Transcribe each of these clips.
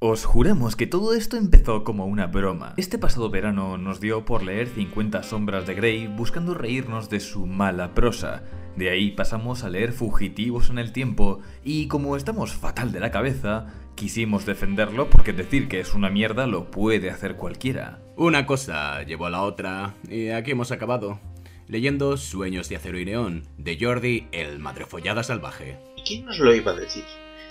Os juramos que todo esto empezó como una broma. Este pasado verano nos dio por leer 50 sombras de Grey buscando reírnos de su mala prosa. De ahí pasamos a leer Fugitivos en el tiempo y como estamos fatal de la cabeza, quisimos defenderlo porque decir que es una mierda lo puede hacer cualquiera. Una cosa llevó a la otra y aquí hemos acabado, leyendo Sueños de acero y neón, de Jordi el Madrefollada Salvaje. ¿Y quién nos lo iba a decir?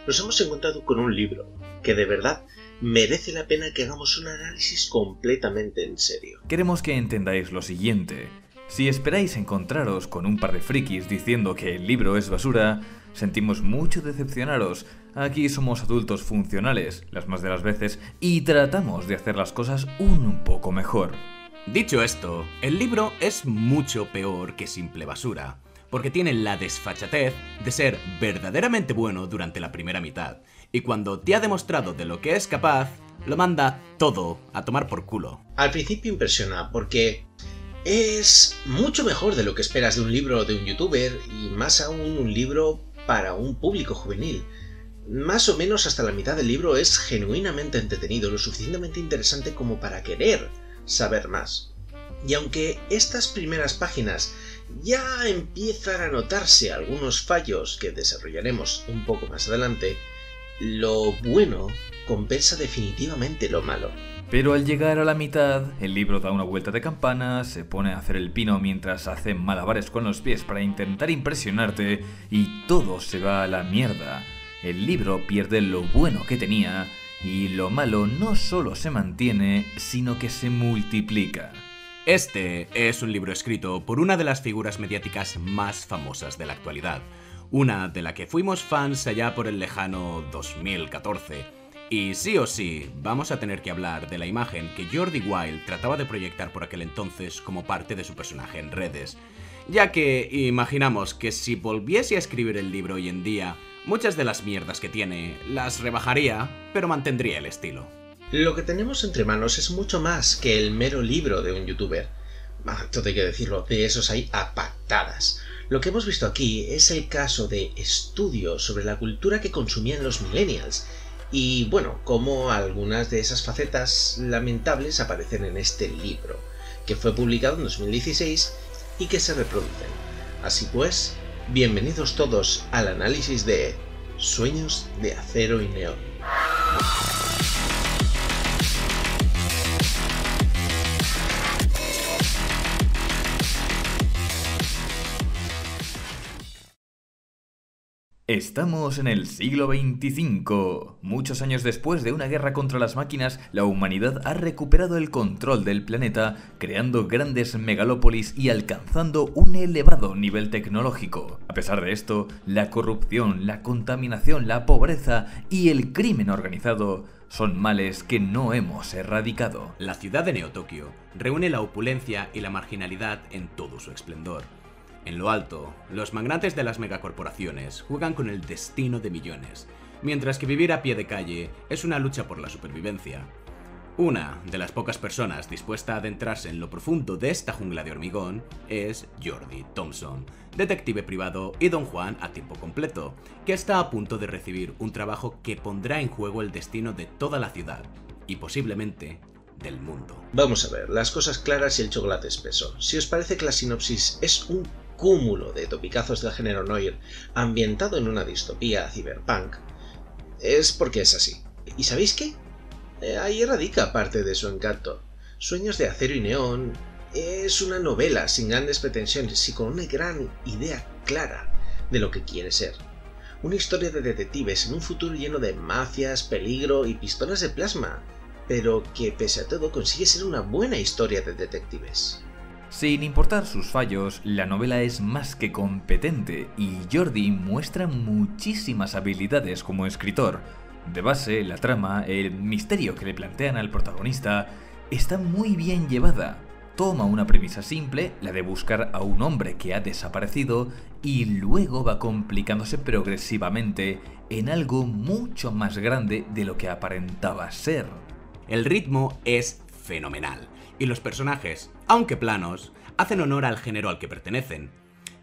Nos hemos encontrado con un libro que de verdad merece la pena que hagamos un análisis completamente en serio. Queremos que entendáis lo siguiente. Si esperáis encontraros con un par de frikis diciendo que el libro es basura, sentimos mucho decepcionaros. Aquí somos adultos funcionales, las más de las veces, y tratamos de hacer las cosas un poco mejor. Dicho esto, el libro es mucho peor que simple basura, porque tiene la desfachatez de ser verdaderamente bueno durante la primera mitad, y cuando te ha demostrado de lo que es capaz, lo manda todo a tomar por culo. Al principio impresiona porque es mucho mejor de lo que esperas de un libro o de un youtuber, y más aún un libro para un público juvenil. Más o menos hasta la mitad del libro es genuinamente entretenido, lo suficientemente interesante como para querer saber más. Y aunque estas primeras páginas ya empiezan a notarse algunos fallos que desarrollaremos un poco más adelante, lo bueno compensa definitivamente lo malo. Pero al llegar a la mitad, el libro da una vuelta de campana, se pone a hacer el pino mientras hace malabares con los pies para intentar impresionarte y todo se va a la mierda. El libro pierde lo bueno que tenía y lo malo no solo se mantiene, sino que se multiplica. Este es un libro escrito por una de las figuras mediáticas más famosas de la actualidad, una de la que fuimos fans allá por el lejano 2014. Y sí o sí, vamos a tener que hablar de la imagen que Jordi Wild trataba de proyectar por aquel entonces como parte de su personaje en redes, ya que imaginamos que si volviese a escribir el libro hoy en día, muchas de las mierdas que tiene las rebajaría, pero mantendría el estilo. Lo que tenemos entre manos es mucho más que el mero libro de un youtuber. Todo hay que decirlo, de esos hay a patadas. Lo que hemos visto aquí es el caso de estudios sobre la cultura que consumían los millennials, y bueno, cómo algunas de esas facetas lamentables aparecen en este libro, que fue publicado en 2016 y que se reproducen. Así pues, bienvenidos todos al análisis de Sueños de acero y neón. Estamos en el siglo XXV. Muchos años después de una guerra contra las máquinas, la humanidad ha recuperado el control del planeta, creando grandes megalópolis y alcanzando un elevado nivel tecnológico. A pesar de esto, la corrupción, la contaminación, la pobreza y el crimen organizado son males que no hemos erradicado. La ciudad de Neo-Tokio reúne la opulencia y la marginalidad en todo su esplendor. En lo alto, los magnates de las megacorporaciones juegan con el destino de millones, mientras que vivir a pie de calle es una lucha por la supervivencia. Una de las pocas personas dispuesta a adentrarse en lo profundo de esta jungla de hormigón es Jordi Thompson, detective privado y don Juan a tiempo completo, que está a punto de recibir un trabajo que pondrá en juego el destino de toda la ciudad, y posiblemente del mundo. Vamos a ver, las cosas claras y el chocolate espeso. Si os parece que la sinopsis es un cúmulo de topicazos del género noir ambientado en una distopía cyberpunk, es porque es así. ¿Y sabéis qué? Ahí radica parte de su encanto. Sueños de acero y neón es una novela sin grandes pretensiones y con una gran idea clara de lo que quiere ser. Una historia de detectives en un futuro lleno de mafias, peligro y pistolas de plasma, pero que pese a todo consigue ser una buena historia de detectives. Sin importar sus fallos, la novela es más que competente y Jordi muestra muchísimas habilidades como escritor. De base, la trama, el misterio que le plantean al protagonista, está muy bien llevada. Toma una premisa simple, la de buscar a un hombre que ha desaparecido, y luego va complicándose progresivamente en algo mucho más grande de lo que aparentaba ser. El ritmo es fenomenal, y los personajes, aunque planos, hacen honor al género al que pertenecen.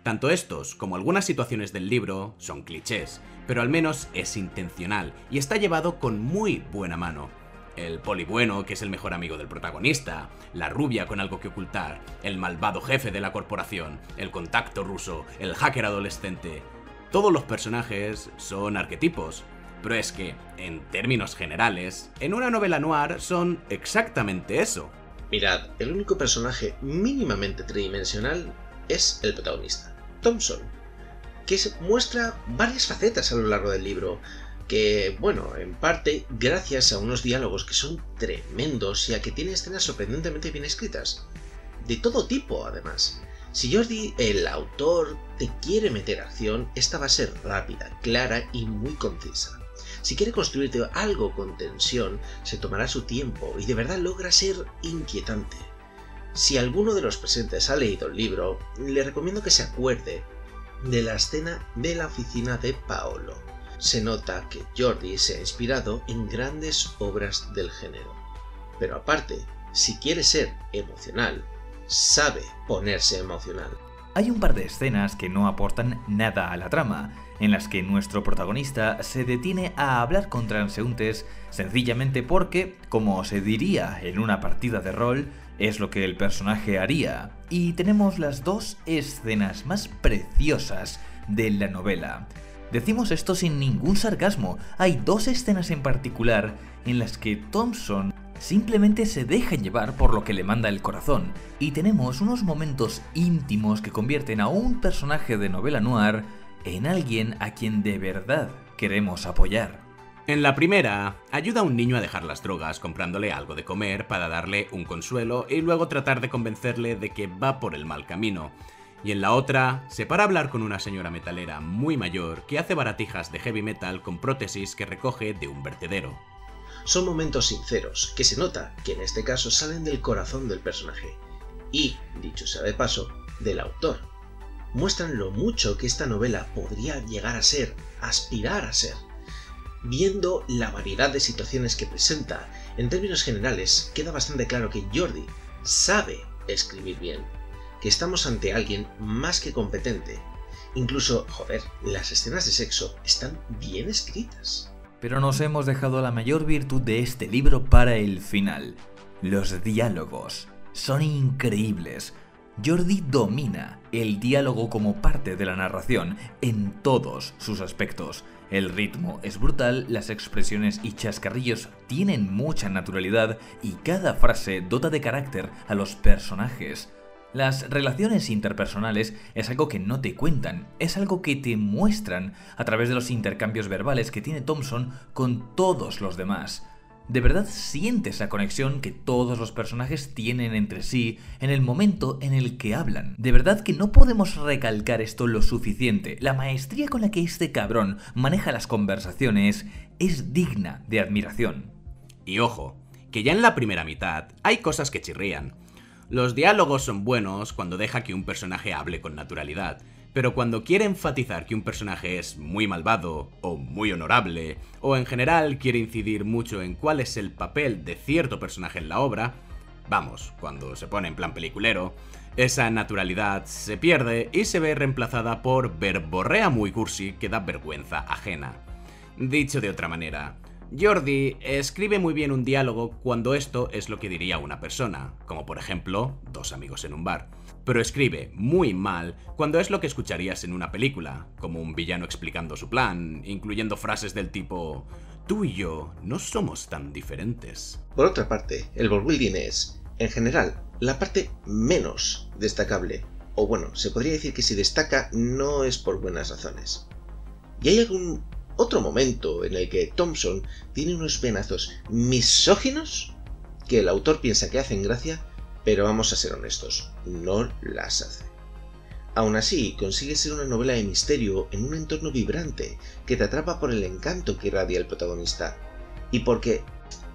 Tanto estos como algunas situaciones del libro son clichés, pero al menos es intencional y está llevado con muy buena mano. El poli bueno, que es el mejor amigo del protagonista, la rubia con algo que ocultar, el malvado jefe de la corporación, el contacto ruso, el hacker adolescente. Todos los personajes son arquetipos, pero es que, en términos generales, en una novela noir son exactamente eso. Mirad, el único personaje mínimamente tridimensional es el protagonista, Thompson, que muestra varias facetas a lo largo del libro, que, bueno, en parte gracias a unos diálogos que son tremendos y a que tiene escenas sorprendentemente bien escritas. De todo tipo, además. Si Jordi, el autor, te quiere meter acción, esta va a ser rápida, clara y muy concisa. Si quiere construirte algo con tensión, se tomará su tiempo y de verdad logra ser inquietante. Si alguno de los presentes ha leído el libro, le recomiendo que se acuerde de la escena de la oficina de Paolo. Se nota que Jordi se ha inspirado en grandes obras del género. Pero aparte, si quiere ser emocional, sabe ponerse emocional. Hay un par de escenas que no aportan nada a la trama, en las que nuestro protagonista se detiene a hablar con transeúntes sencillamente porque, como se diría en una partida de rol, es lo que el personaje haría. Y tenemos las dos escenas más preciosas de la novela. Decimos esto sin ningún sarcasmo. Hay dos escenas en particular en las que Thompson simplemente se deja llevar por lo que le manda el corazón, y tenemos unos momentos íntimos que convierten a un personaje de novela noir en alguien a quien de verdad queremos apoyar. En la primera, ayuda a un niño a dejar las drogas comprándole algo de comer para darle un consuelo y luego tratar de convencerle de que va por el mal camino. Y en la otra, se para a hablar con una señora metalera muy mayor que hace baratijas de heavy metal con prótesis que recoge de un vertedero. Son momentos sinceros, que se nota que en este caso salen del corazón del personaje y, dicho sea de paso, del autor. Muestran lo mucho que esta novela podría llegar a ser, aspirar a ser. Viendo la variedad de situaciones que presenta, en términos generales queda bastante claro que Jordi sabe escribir bien, que estamos ante alguien más que competente. Incluso, joder, las escenas de sexo están bien escritas. Pero nos hemos dejado la mayor virtud de este libro para el final. Los diálogos son increíbles. Jordi domina el diálogo como parte de la narración en todos sus aspectos. El ritmo es brutal, las expresiones y chascarrillos tienen mucha naturalidad y cada frase dota de carácter a los personajes. Las relaciones interpersonales es algo que no te cuentan, es algo que te muestran a través de los intercambios verbales que tiene Thompson con todos los demás. De verdad sientes la conexión que todos los personajes tienen entre sí en el momento en el que hablan. De verdad que no podemos recalcar esto lo suficiente. La maestría con la que este cabrón maneja las conversaciones es digna de admiración. Y ojo, que ya en la primera mitad hay cosas que chirrían. Los diálogos son buenos cuando deja que un personaje hable con naturalidad, pero cuando quiere enfatizar que un personaje es muy malvado o muy honorable, o en general quiere incidir mucho en cuál es el papel de cierto personaje en la obra, vamos, cuando se pone en plan peliculero, esa naturalidad se pierde y se ve reemplazada por verborrea muy cursi que da vergüenza ajena. Dicho de otra manera, Jordi escribe muy bien un diálogo cuando esto es lo que diría una persona, como por ejemplo, dos amigos en un bar. Pero escribe muy mal cuando es lo que escucharías en una película, como un villano explicando su plan, incluyendo frases del tipo «Tú y yo no somos tan diferentes». Por otra parte, el worldbuilding es, en general, la parte menos destacable, o bueno, se podría decir que si destaca no es por buenas razones. Y hay algún otro momento en el que Thompson tiene unos venazos misóginos que el autor piensa que hacen gracia, pero vamos a ser honestos, no las hace. Aún así, consigue ser una novela de misterio en un entorno vibrante que te atrapa por el encanto que irradia el protagonista y porque,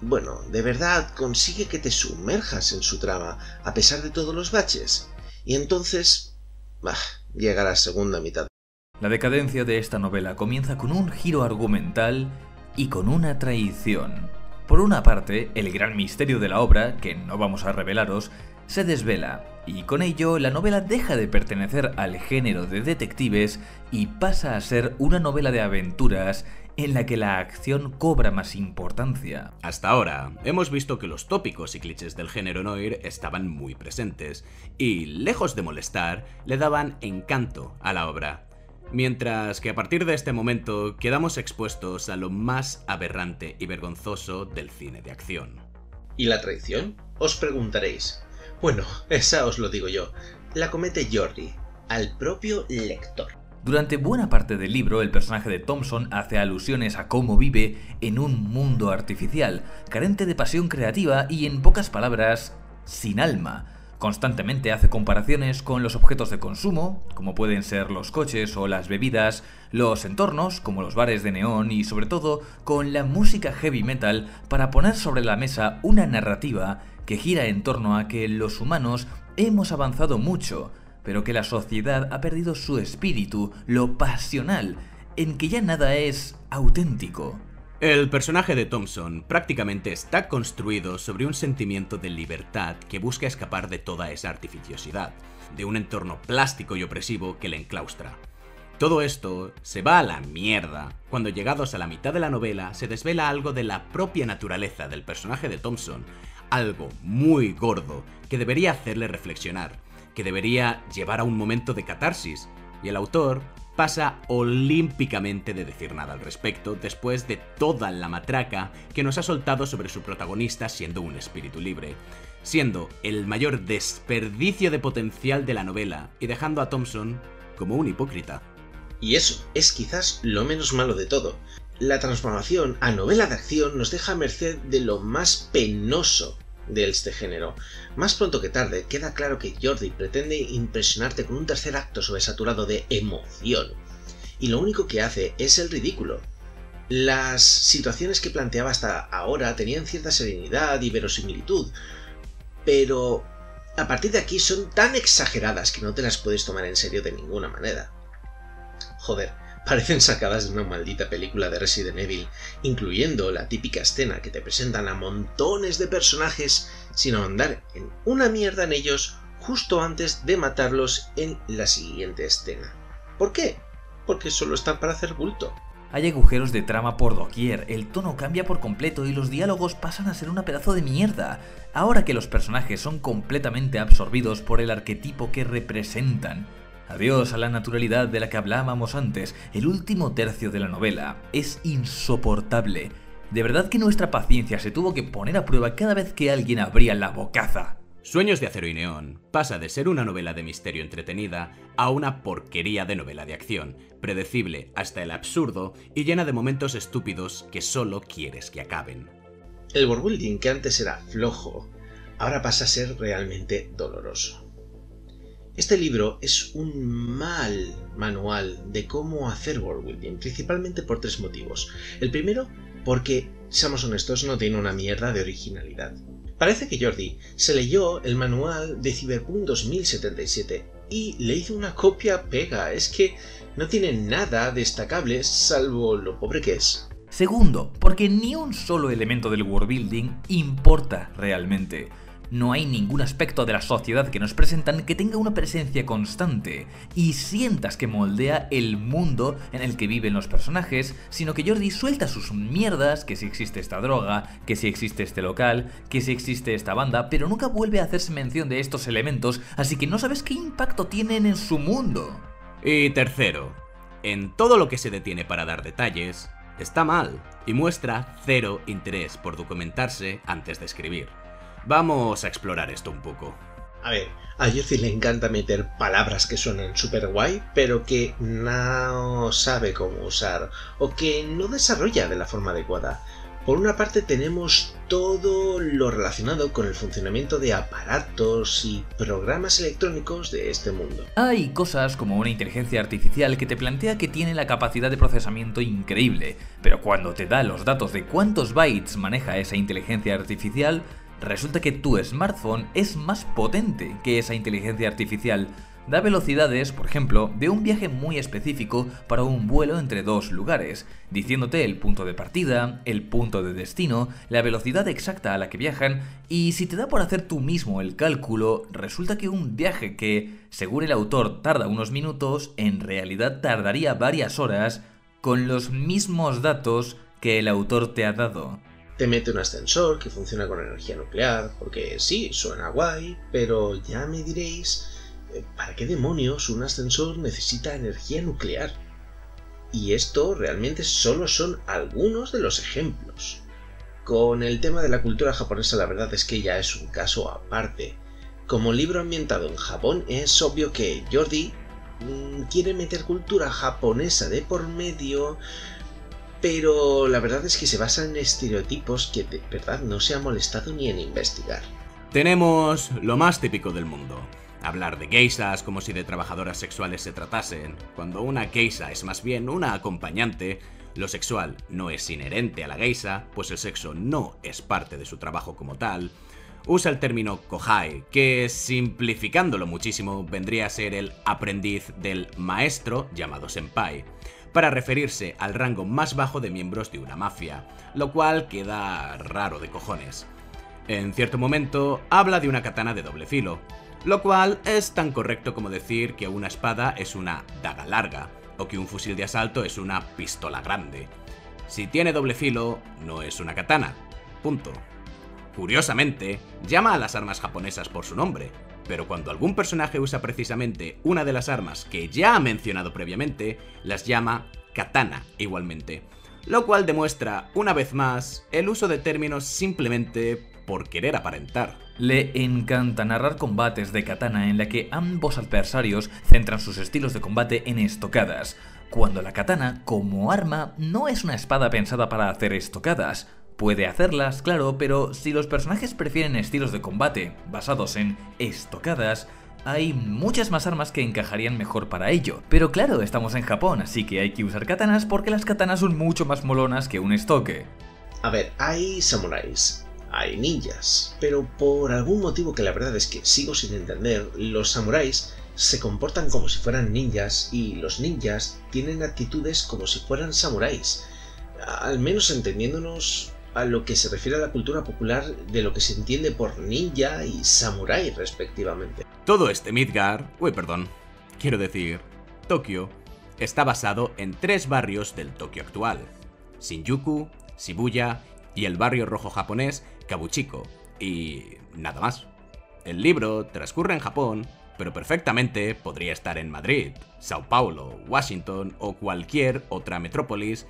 bueno, de verdad consigue que te sumerjas en su trama a pesar de todos los baches. Y entonces, llega la segunda mitad. La decadencia de esta novela comienza con un giro argumental y con una traición. Por una parte, el gran misterio de la obra, que no vamos a revelaros, se desvela, y con ello la novela deja de pertenecer al género de detectives y pasa a ser una novela de aventuras en la que la acción cobra más importancia. Hasta ahora, hemos visto que los tópicos y clichés del género noir estaban muy presentes, y, lejos de molestar, le daban encanto a la obra. Mientras que a partir de este momento quedamos expuestos a lo más aberrante y vergonzoso del cine de acción. ¿Y la traición? Os preguntaréis. Bueno, esa os lo digo yo. La comete Jordi, al propio lector. Durante buena parte del libro, el personaje de Thompson hace alusiones a cómo vive en un mundo artificial, carente de pasión creativa y, en pocas palabras, sin alma. Constantemente hace comparaciones con los objetos de consumo, como pueden ser los coches o las bebidas, los entornos, como los bares de neón, y sobre todo con la música heavy metal, para poner sobre la mesa una narrativa que gira en torno a que los humanos hemos avanzado mucho, pero que la sociedad ha perdido su espíritu, lo pasional, en que ya nada es auténtico. El personaje de Thompson prácticamente está construido sobre un sentimiento de libertad que busca escapar de toda esa artificiosidad, de un entorno plástico y opresivo que le enclaustra. Todo esto se va a la mierda cuando, llegados a la mitad de la novela, se desvela algo de la propia naturaleza del personaje de Thompson, algo muy gordo que debería hacerle reflexionar, que debería llevar a un momento de catarsis, y el autor pasa olímpicamente de decir nada al respecto después de toda la matraca que nos ha soltado sobre su protagonista siendo un espíritu libre, siendo el mayor desperdicio de potencial de la novela y dejando a Thompson como un hipócrita. Y eso es quizás lo menos malo de todo. La transformación a novela de acción nos deja a merced de lo más penoso de este género. Más pronto que tarde queda claro que Jordi pretende impresionarte con un tercer acto sobresaturado de emoción, y lo único que hace es el ridículo. Las situaciones que planteaba hasta ahora tenían cierta serenidad y verosimilitud, pero a partir de aquí son tan exageradas que no te las puedes tomar en serio de ninguna manera. Joder, parecen sacadas de una maldita película de Resident Evil, incluyendo la típica escena que te presentan a montones de personajes sin ahondar en una mierda en ellos justo antes de matarlos en la siguiente escena. ¿Por qué? Porque solo están para hacer bulto. Hay agujeros de trama por doquier, el tono cambia por completo y los diálogos pasan a ser una pedazo de mierda, ahora que los personajes son completamente absorbidos por el arquetipo que representan. Adiós a la naturalidad de la que hablábamos antes. El último tercio de la novela es insoportable. De verdad que nuestra paciencia se tuvo que poner a prueba cada vez que alguien abría la bocaza. Sueños de acero y neón pasa de ser una novela de misterio entretenida a una porquería de novela de acción, predecible hasta el absurdo y llena de momentos estúpidos que solo quieres que acaben. El worldbuilding, que antes era flojo, ahora pasa a ser realmente doloroso. Este libro es un mal manual de cómo hacer worldbuilding, principalmente por tres motivos. El primero, porque, seamos honestos, no tiene una mierda de originalidad. Parece que Jordi se leyó el manual de Cyberpunk 2077 y le hizo una copia-pega. Es que no tiene nada destacable salvo lo pobre que es. Segundo, porque ni un solo elemento del worldbuilding importa realmente. No hay ningún aspecto de la sociedad que nos presentan que tenga una presencia constante y sientas que moldea el mundo en el que viven los personajes, sino que Jordi suelta sus mierdas, que si existe esta droga, que si existe este local, que si existe esta banda, pero nunca vuelve a hacerse mención de estos elementos, así que no sabes qué impacto tienen en su mundo. Y tercero, en todo lo que se detiene para dar detalles, está mal y muestra cero interés por documentarse antes de escribir. Vamos a explorar esto un poco. A ver, a Jordi le encanta meter palabras que suenan súper guay, pero que no sabe cómo usar, o que no desarrolla de la forma adecuada. Por una parte tenemos todo lo relacionado con el funcionamiento de aparatos y programas electrónicos de este mundo. Hay cosas como una inteligencia artificial que te plantea que tiene la capacidad de procesamiento increíble, pero cuando te da los datos de cuántos bytes maneja esa inteligencia artificial, resulta que tu smartphone es más potente que esa inteligencia artificial, Da velocidades, por ejemplo, de un viaje muy específico para un vuelo entre dos lugares, diciéndote el punto de partida, el punto de destino, la velocidad exacta a la que viajan, y si te da por hacer tú mismo el cálculo, resulta que un viaje que, según el autor, tarda unos minutos, en realidad tardaría varias horas con los mismos datos que el autor te ha dado. Te mete un ascensor que funciona con energía nuclear, porque sí, suena guay, pero ya me diréis, ¿para qué demonios un ascensor necesita energía nuclear? Y esto realmente solo son algunos de los ejemplos. Con el tema de la cultura japonesa, la verdad es que ya es un caso aparte. Como libro ambientado en Japón, es obvio que Jordi quiere meter cultura japonesa de por medio, pero la verdad es que se basa en estereotipos que de verdad no se ha molestado ni en investigar. Tenemos lo más típico del mundo. Hablar de geishas como si de trabajadoras sexuales se tratasen, cuando una geisha es más bien una acompañante. Lo sexual no es inherente a la geisha, pues el sexo no es parte de su trabajo como tal. Usa el término kohai, que simplificándolo muchísimo vendría a ser el aprendiz del maestro llamado senpai, para referirse al rango más bajo de miembros de una mafia, lo cual queda raro de cojones. En cierto momento habla de una katana de doble filo, lo cual es tan correcto como decir que una espada es una daga larga, o que un fusil de asalto es una pistola grande. Si tiene doble filo, no es una katana. Punto. Curiosamente, llama a las armas japonesas por su nombre, pero cuando algún personaje usa precisamente una de las armas que ya ha mencionado previamente, las llama katana igualmente, lo cual demuestra, una vez más, el uso de términos simplemente por querer aparentar. Le encanta narrar combates de katana en la que ambos adversarios centran sus estilos de combate en estocadas, cuando la katana, como arma, no es una espada pensada para hacer estocadas. Puede hacerlas, claro, pero si los personajes prefieren estilos de combate basados en estocadas, hay muchas más armas que encajarían mejor para ello. Pero claro, estamos en Japón, así que hay que usar katanas porque las katanas son mucho más molonas que un estoque. A ver, hay samuráis, hay ninjas, pero por algún motivo que la verdad es que sigo sin entender, los samuráis se comportan como si fueran ninjas y los ninjas tienen actitudes como si fueran samuráis. Al menos entendiéndonos a lo que se refiere a la cultura popular de lo que se entiende por ninja y samurái respectivamente. Todo este Tokio, está basado en 3 barrios del Tokio actual: Shinjuku, Shibuya y el barrio rojo japonés Kabuchiko, y nada más. El libro transcurre en Japón, pero perfectamente podría estar en Madrid, Sao Paulo, Washington o cualquier otra metrópolis,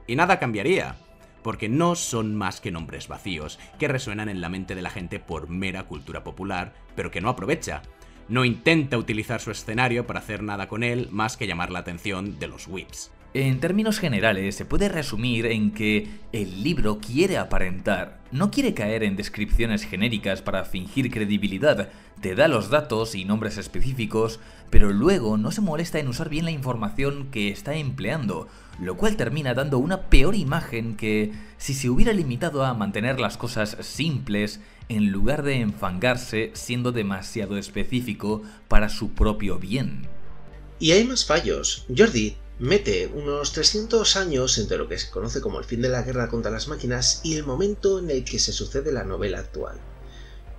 y nada cambiaría, porque no son más que nombres vacíos que resuenan en la mente de la gente por mera cultura popular, pero que no aprovecha. No intenta utilizar su escenario para hacer nada con él más que llamar la atención de los whips. En términos generales, se puede resumir en que el libro quiere aparentar, no quiere caer en descripciones genéricas para fingir credibilidad, te da los datos y nombres específicos, pero luego no se molesta en usar bien la información que está empleando, lo cual termina dando una peor imagen que si se hubiera limitado a mantener las cosas simples en lugar de enfangarse siendo demasiado específico para su propio bien. Y hay más fallos. Jordi mete unos 300 años entre lo que se conoce como el fin de la guerra contra las máquinas y el momento en el que se sucede la novela actual.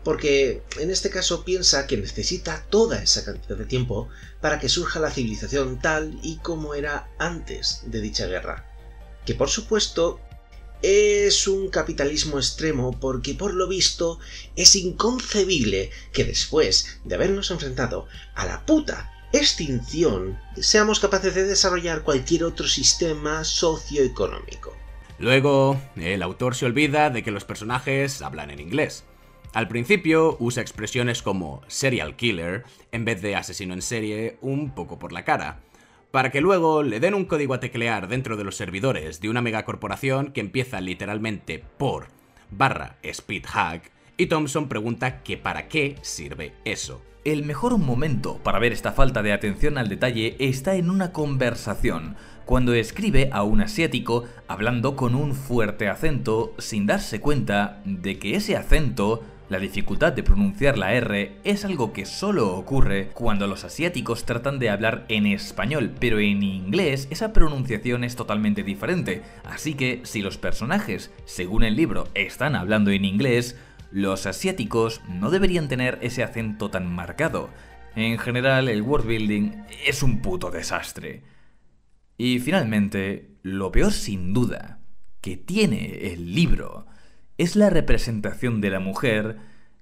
Porque en este caso piensa que necesita toda esa cantidad de tiempo para que surja la civilización tal y como era antes de dicha guerra. Que por supuesto es un capitalismo extremo porque por lo visto es inconcebible que después de habernos enfrentado a la puta extinción seamos capaces de desarrollar cualquier otro sistema socioeconómico. Luego, el autor se olvida de que los personajes hablan en inglés. Al principio usa expresiones como serial killer en vez de asesino en serie un poco por la cara, para que luego le den un código a teclear dentro de los servidores de una megacorporación que empieza literalmente por /speedhack, y Thompson pregunta que para qué sirve eso. El mejor momento para ver esta falta de atención al detalle está en una conversación, cuando escribe a un asiático hablando con un fuerte acento sin darse cuenta de que ese acento La dificultad de pronunciar la R es algo que solo ocurre cuando los asiáticos tratan de hablar en español, pero en inglés esa pronunciación es totalmente diferente, así que si los personajes, según el libro, están hablando en inglés, los asiáticos no deberían tener ese acento tan marcado. En general, el worldbuilding es un puto desastre. Y finalmente, lo peor sin duda que tiene el libro es la representación de la mujer,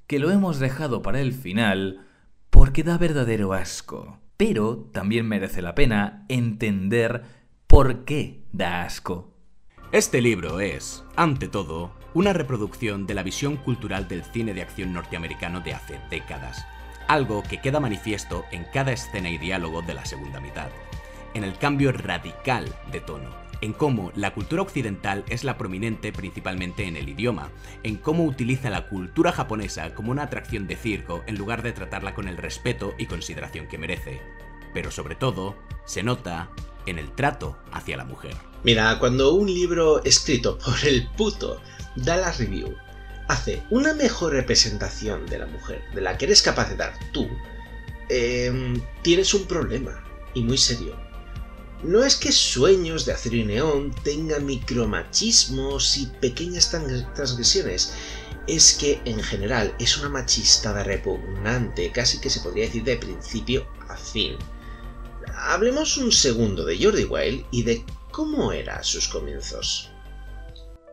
que lo hemos dejado para el final porque da verdadero asco. Pero también merece la pena entender por qué da asco. Este libro es, ante todo, una reproducción de la visión cultural del cine de acción norteamericano de hace décadas, algo que queda manifiesto en cada escena y diálogo de la segunda mitad, en el cambio radical de tono, en cómo la cultura occidental es la prominente principalmente en el idioma, en cómo utiliza la cultura japonesa como una atracción de circo en lugar de tratarla con el respeto y consideración que merece. Pero sobre todo, se nota en el trato hacia la mujer. Mira, cuando un libro escrito por el puto Dallas Review hace una mejor representación de la mujer de la que eres capaz de dar tú, tienes un problema, y muy serio. No es que Sueños de Acero y Neón tenga micromachismos y pequeñas transgresiones, es que en general es una machistada repugnante, casi que se podría decir de principio a fin. Hablemos un segundo de Jordi Wild y de cómo eran sus comienzos.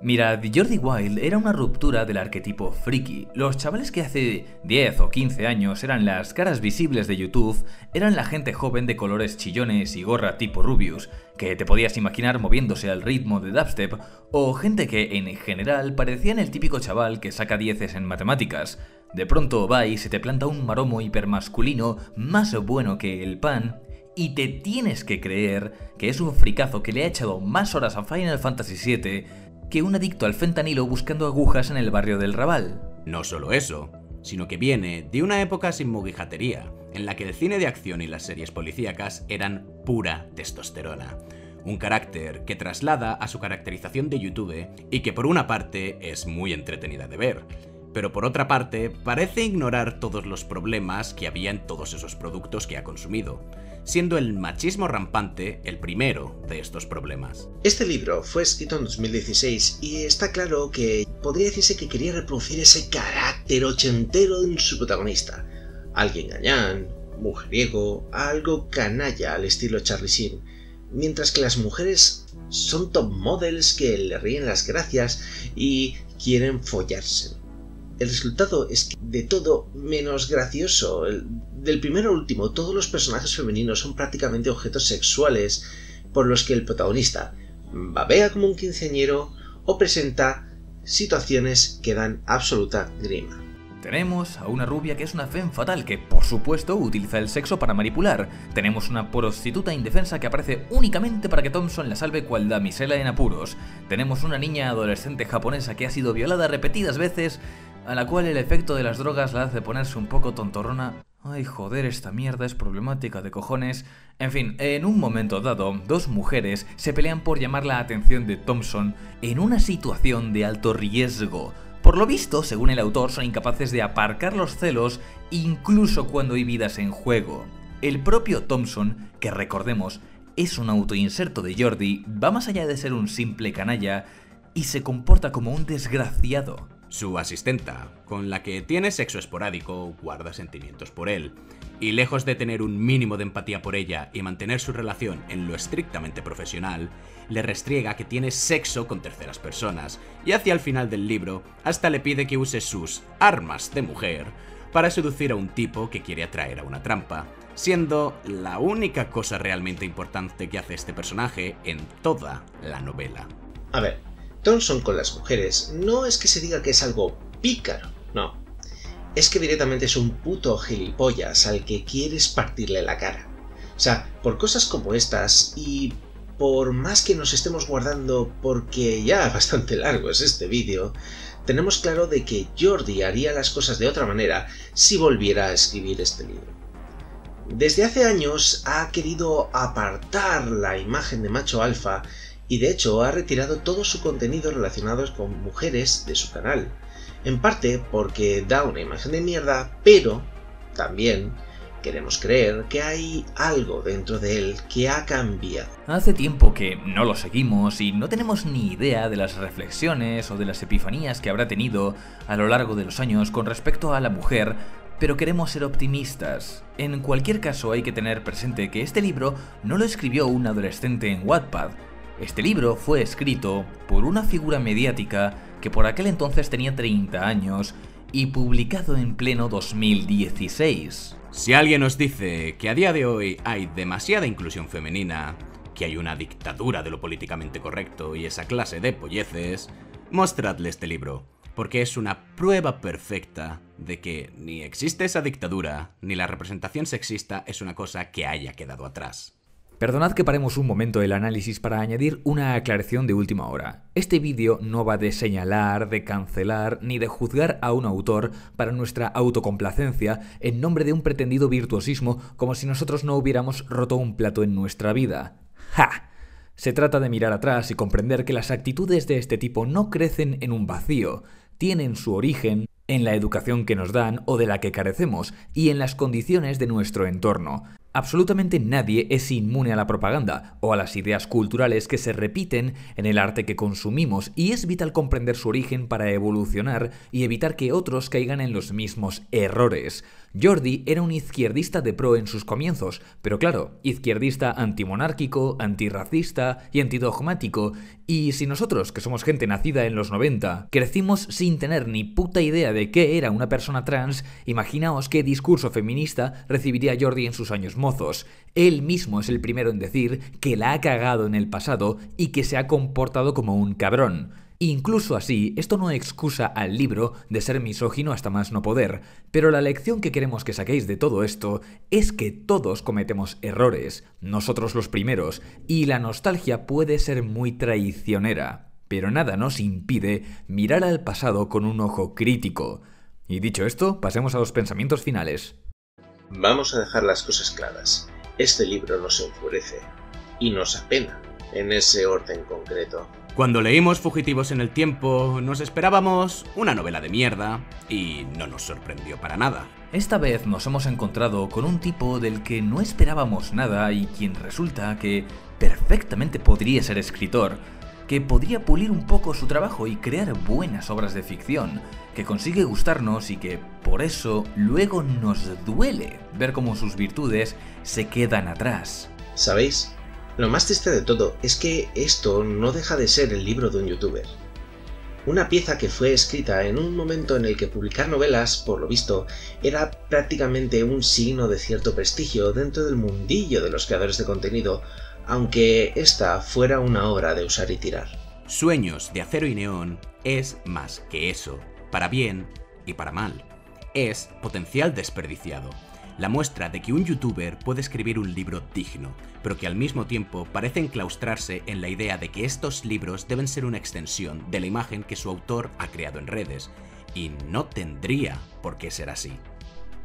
Mira, Jordi Wild era una ruptura del arquetipo friki. Los chavales que hace 10 o 15 años eran las caras visibles de YouTube, eran la gente joven de colores chillones y gorra tipo Rubius, que te podías imaginar moviéndose al ritmo de dubstep, o gente que en general parecían el típico chaval que saca 10 en matemáticas. De pronto va y se te planta un maromo hipermasculino más bueno que el pan, y te tienes que creer que es un fricazo que le ha echado más horas a Final Fantasy VII que un adicto al fentanilo buscando agujas en el barrio del Raval. No solo eso, sino que viene de una época sin moguijatería, en la que el cine de acción y las series policíacas eran pura testosterona. Un carácter que traslada a su caracterización de YouTube y que por una parte es muy entretenida de ver, pero por otra parte parece ignorar todos los problemas que había en todos esos productos que ha consumido, siendo el machismo rampante el primero de estos problemas. Este libro fue escrito en 2016 y está claro que podría decirse que quería reproducir ese carácter ochentero en su protagonista. Alguien gañán, mujeriego, algo canalla al estilo Charlie Sheen, mientras que las mujeres son top models que le ríen las gracias y quieren follarse. El resultado es que de todo menos gracioso. Del primero al último, todos los personajes femeninos son prácticamente objetos sexuales por los que el protagonista babea como un quinceañero o presenta situaciones que dan absoluta grima. Tenemos a una rubia que es una femme fatal que, por supuesto, utiliza el sexo para manipular. Tenemos una prostituta indefensa que aparece únicamente para que Thompson la salve cual damisela en apuros. Tenemos una niña adolescente japonesa que ha sido violada repetidas veces, a la cual el efecto de las drogas la hace ponerse un poco tontorrona. Ay, joder, esta mierda es problemática de cojones. En fin, en un momento dado, dos mujeres se pelean por llamar la atención de Thompson en una situación de alto riesgo. Por lo visto, según el autor, son incapaces de aparcar los celos incluso cuando hay vidas en juego. El propio Thompson, que recordemos, es un autoinserto de Jordi, va más allá de ser un simple canalla y se comporta como un desgraciado. Su asistenta, con la que tiene sexo esporádico, guarda sentimientos por él, y lejos de tener un mínimo de empatía por ella y mantener su relación en lo estrictamente profesional, le restriega que tiene sexo con terceras personas, y hacia el final del libro hasta le pide que use sus armas de mujer para seducir a un tipo que quiere atraer a una trampa, siendo la única cosa realmente importante que hace este personaje en toda la novela. A ver, Thompson con las mujeres no es que se diga que es algo pícaro, no. Es que directamente es un puto gilipollas al que quieres partirle la cara. O sea, por cosas como estas, y por más que nos estemos guardando porque ya bastante largo es este vídeo, tenemos claro de que Jordi haría las cosas de otra manera si volviera a escribir este libro. Desde hace años ha querido apartar la imagen de macho alfa y de hecho ha retirado todo su contenido relacionado con mujeres de su canal. en parte porque da una imagen de mierda, pero también queremos creer que hay algo dentro de él que ha cambiado. Hace tiempo que no lo seguimos y no tenemos ni idea de las reflexiones o de las epifanías que habrá tenido a lo largo de los años con respecto a la mujer, pero queremos ser optimistas. En cualquier caso hay que tener presente que este libro no lo escribió un adolescente en Wattpad. Este libro fue escrito por una figura mediática que por aquel entonces tenía 30 años y publicado en pleno 2016. Si alguien os dice que a día de hoy hay demasiada inclusión femenina, que hay una dictadura de lo políticamente correcto y esa clase de polleces, mostradle este libro, porque es una prueba perfecta de que ni existe esa dictadura, ni la representación sexista es una cosa que haya quedado atrás. Perdonad que paremos un momento el análisis para añadir una aclaración de última hora. Este vídeo no va de señalar, de cancelar, ni de juzgar a un autor para nuestra autocomplacencia en nombre de un pretendido virtuosismo como si nosotros no hubiéramos roto un plato en nuestra vida. ¡Ja! Se trata de mirar atrás y comprender que las actitudes de este tipo no crecen en un vacío, tienen su origen en la educación que nos dan o de la que carecemos y en las condiciones de nuestro entorno. Absolutamente nadie es inmune a la propaganda o a las ideas culturales que se repiten en el arte que consumimos y es vital comprender su origen para evolucionar y evitar que otros caigan en los mismos errores. Jordi era un izquierdista de pro en sus comienzos, pero claro, izquierdista antimonárquico, antirracista y antidogmático, y si nosotros, que somos gente nacida en los 90, crecimos sin tener ni puta idea de qué era una persona trans, imaginaos qué discurso feminista recibiría Jordi en sus años mozos. Él mismo es el primero en decir que la ha cagado en el pasado y que se ha comportado como un cabrón. Incluso así, esto no excusa al libro de ser misógino hasta más no poder, pero la lección que queremos que saquéis de todo esto es que todos cometemos errores, nosotros los primeros, y la nostalgia puede ser muy traicionera, pero nada nos impide mirar al pasado con un ojo crítico. Y dicho esto, pasemos a los pensamientos finales. Vamos a dejar las cosas claras. Este libro nos enfurece y nos apena en ese orden concreto. Cuando leímos Fugitivos en el Tiempo, nos esperábamos una novela de mierda y no nos sorprendió para nada. Esta vez nos hemos encontrado con un tipo del que no esperábamos nada y quien resulta que perfectamente podría ser escritor, que podría pulir un poco su trabajo y crear buenas obras de ficción, que consigue gustarnos y que por eso luego nos duele ver cómo sus virtudes se quedan atrás. ¿Sabéis? Lo más triste de todo es que esto no deja de ser el libro de un youtuber. Una pieza que fue escrita en un momento en el que publicar novelas, por lo visto, era prácticamente un signo de cierto prestigio dentro del mundillo de los creadores de contenido, aunque esta fuera una obra de usar y tirar. Sueños de acero y neón es más que eso, para bien y para mal. Es potencial desperdiciado. La muestra de que un youtuber puede escribir un libro digno, pero que al mismo tiempo parece enclaustrarse en la idea de que estos libros deben ser una extensión de la imagen que su autor ha creado en redes, y no tendría por qué ser así.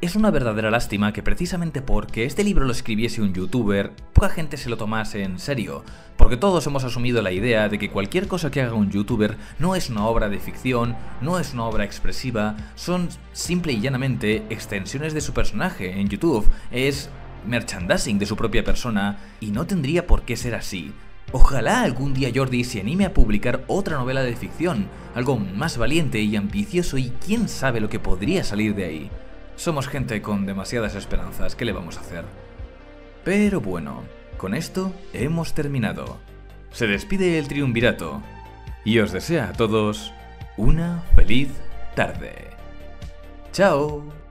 Es una verdadera lástima que precisamente porque este libro lo escribiese un youtuber, poca gente se lo tomase en serio, porque todos hemos asumido la idea de que cualquier cosa que haga un youtuber no es una obra de ficción, no es una obra expresiva, son simple y llanamente extensiones de su personaje en YouTube, es merchandising de su propia persona y no tendría por qué ser así. Ojalá algún día Jordi se anime a publicar otra novela de ficción, algo más valiente y ambicioso y quién sabe lo que podría salir de ahí. Somos gente con demasiadas esperanzas, ¿qué le vamos a hacer? Pero bueno, con esto hemos terminado. Se despide el triunvirato y os desea a todos una feliz tarde. ¡Chao!